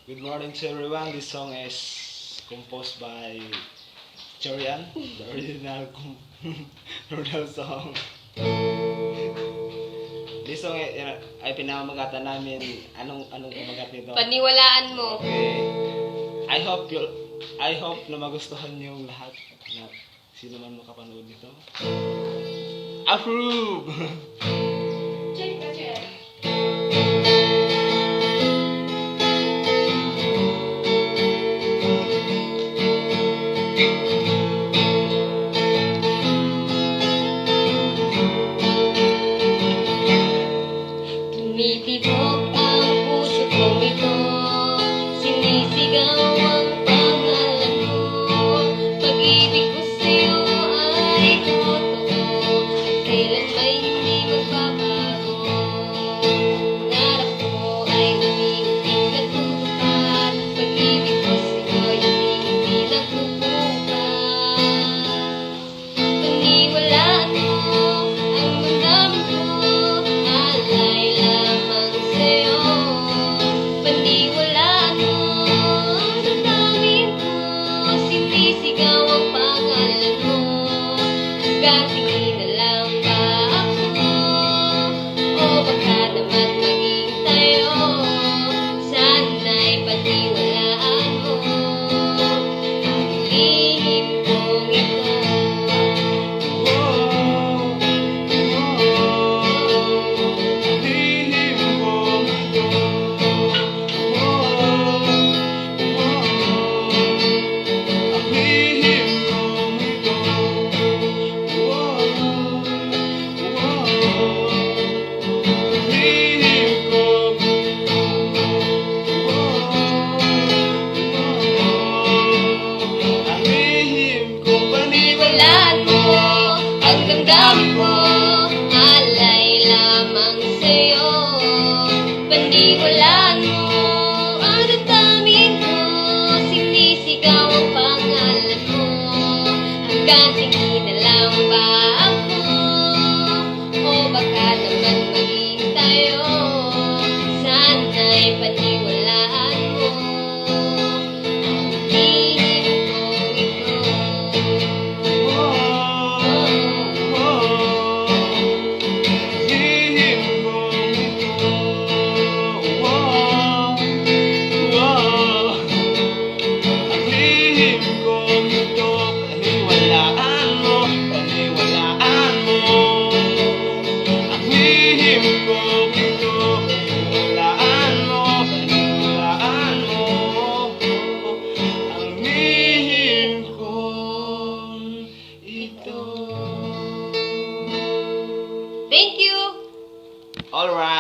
Good morning to everyone. This song is composed by Chorian, the original Rodel song. This song ay pinamagatan namin. Anong kumagat nito? Paniwalaan mo. Okay. I hope na magustuhan niyo lahat na sino man makapanood nito. Approve! Check ka, check. Tumitibok ang puso kong ito, sinisigaw ang pangalan mo. Pag-ibig ko sa'yo ay totoo, kailan may hindi magbabago. Pangarap ko ay naging natutupad, pag-ibig ko sa'yo'y hindi nagpupukas. Paniwalaan mo ang damdamin ko, alay lamang sa'yo. Paniwalaan mo ang damdamin ko, sinisigaw ang pangalan mo. Hanggang tingin na lang ba ako, o baka naman maging tayo? Sana'y paniwalaan mo ang lihim kong ito. Paniwalaan mo ang damdamin ko, alay lamang sa'yo. Paniwalaan mo ang damdamin ko, sinisigaw ang pangalan mo. Hanggang tingin na lang ba ako, o baka naman maging tayo? Sana'y paniwalaan mo ang lihim kong ito. Thank you! Alright.